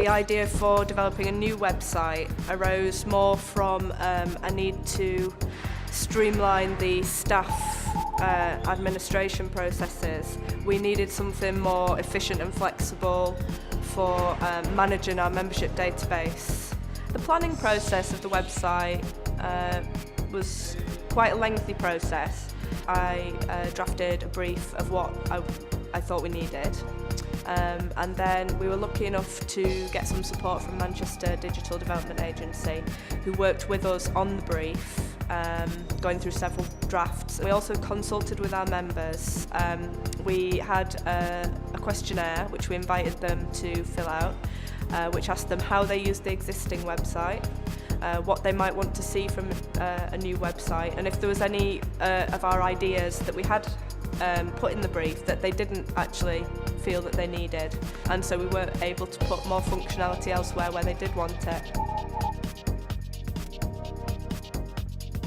The idea for developing a new website arose more from a need to streamline the staff administration processes. We needed something more efficient and flexible for managing our membership database. The planning process of the website was quite a lengthy process. I drafted a brief of what I thought we needed. And then we were lucky enough to get some support from Manchester Digital Development Agency, who worked with us on the brief, going through several drafts. We also consulted with our members. We had a questionnaire which we invited them to fill out, which asked them how they use the existing website, what they might want to see from a new website, and if there was any of our ideas that we had put in the brief that they didn't actually feel that they needed, and so we were able to put more functionality elsewhere where they did want it.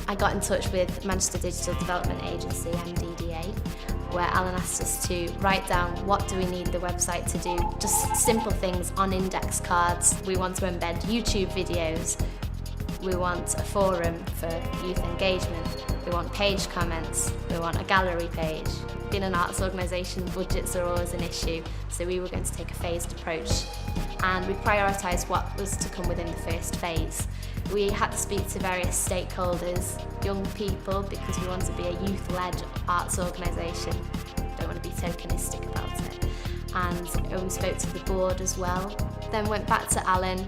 I got in touch with Manchester Digital Development Agency, MDDA, where Alan asked us to write down what do we need the website to do, just simple things on index cards. We want to embed YouTube videos, we want a forum for youth engagement, we want page comments, we want a gallery page. Being an arts organisation, budgets are always an issue, so we were going to take a phased approach, and we prioritised what was to come within the first phase. We had to speak to various stakeholders, young people, because we want to be a youth-led arts organisation. Don't want to be tokenistic about it. And we spoke to the board as well. Then went back to Alan.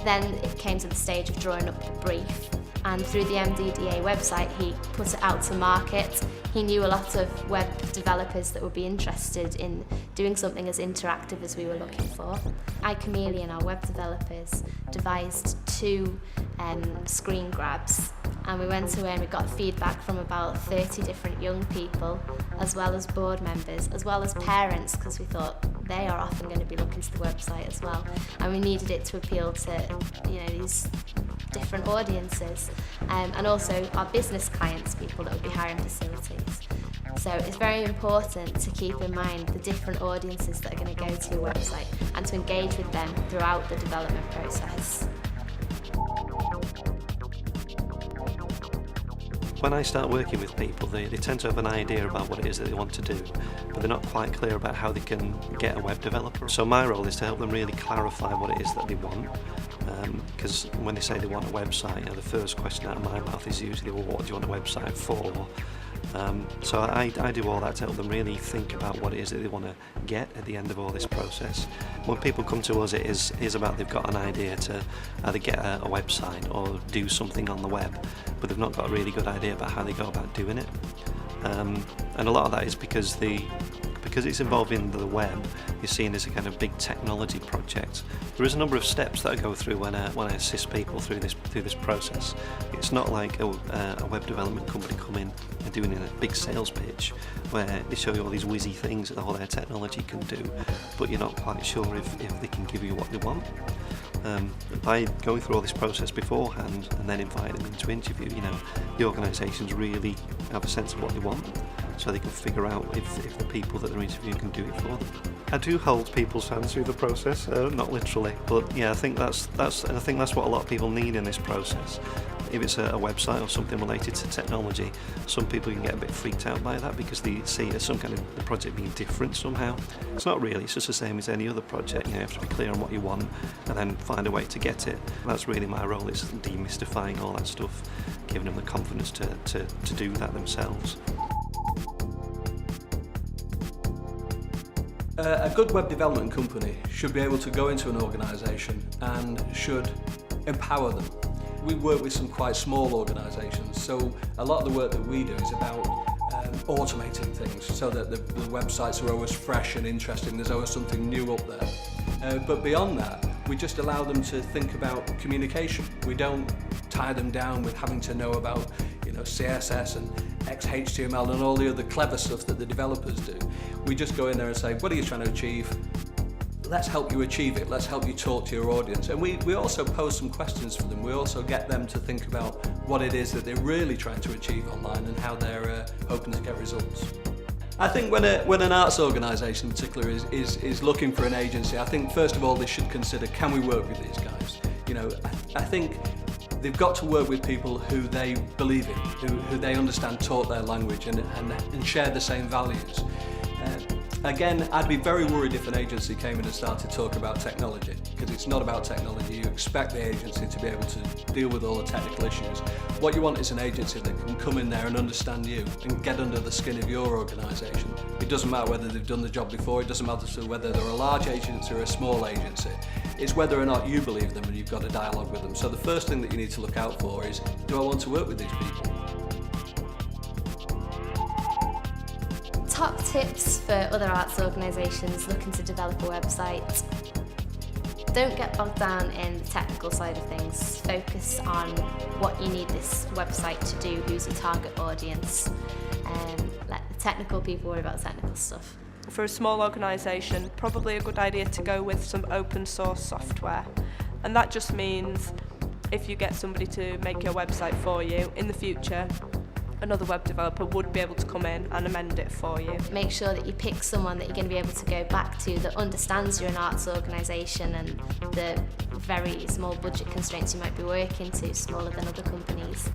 Then it came to the stage of drawing up the brief. And through the MDDA website, he put it out to market. He knew a lot of web developers that would be interested in doing something as interactive as we were looking for. iChameleon, our web developers, devised 2 screen grabs, and we went away and we got feedback from about 30 different young people, as well as board members, as well as parents, because we thought they are often going to be looking to the website as well, and we needed it to appeal to these different audiences, and also our business clients, people that would be hiring facilities. So it's very important to keep in mind the different audiences that are going to go to your website and to engage with them throughout the development process. When I start working with people, they tend to have an idea about what it is that they want to do, but they're not quite clear about how they can get a web developer. So my role is to help them really clarify what it is that they want, because when they say they want a website, the first question out of my mouth is usually, well, what do you want a website for? So I do all that to help them really think about what it is that they want to get at the end of all this process. When people come to us, it is about they've got an idea to either get a website or do something on the web, but they've not got a really good idea about how they go about doing it. And a lot of that is because it's involving the web, is seen as a kind of big technology project. There is a number of steps that I go through when I assist people through this process. It's not like a web development company come in and doing a big sales pitch where they show you all these whizzy things that all their technology can do, but you're not quite sure if they can give you what they want. By going through all this process beforehand and then inviting them into interview, the organisations really have a sense of what they want, so they can figure out if the people that they're interviewing can do it for them. I do hold people's hands through the process, not literally, but yeah, I think that's what a lot of people need in this process. If it's a website or something related to technology, some people can get a bit freaked out by that because they see it as some kind of the project being different somehow. It's not really, it's just the same as any other project. You have to be clear on what you want and then find a way to get it. That's really my role, is demystifying all that stuff, giving them the confidence to do that themselves. A good web development company should be able to go into an organisation and should empower them. We work with some quite small organisations, so a lot of the work that we do is about automating things so that the websites are always fresh and interesting, there's always something new up there. But beyond that, we just allow them to think about communication. We don't tie them down with having to know about CSS and XHTML and all the other clever stuff that the developers do. We just go in there and say, what are you trying to achieve? Let's help you achieve it, let's help you talk to your audience. And we also pose some questions for them. We also get them to think about what it is that they're really trying to achieve online and how they're hoping to get results. I think when an arts organisation in particular is looking for an agency, I think first of all they should consider, can we work with these guys? You know, I think they've got to work with people who they believe in, who they understand, taught their language and share the same values. Again, I'd be very worried if an agency came in and started talking about technology, because it's not about technology. You expect the agency to be able to deal with all the technical issues. What you want is an agency that can come in there and understand you and get under the skin of your organisation. It doesn't matter whether they've done the job before, it doesn't matter whether they're a large agency or a small agency. It's whether or not you believe them and you've got a dialogue with them. So the first thing that you need to look out for is, do I want to work with these people? Top tips for other arts organisations looking to develop a website. Don't get bogged down in the technical side of things. Focus on what you need this website to do, who's your target audience, and let the technical people worry about the technical stuff. For a small organisation, probably a good idea to go with some open source software. And that just means if you get somebody to make your website for you, in the future, another web developer would be able to come in and amend it for you. Make sure that you pick someone that you're going to be able to go back to that understands you're an arts organisation and the very small budget constraints you might be working to, smaller than other companies.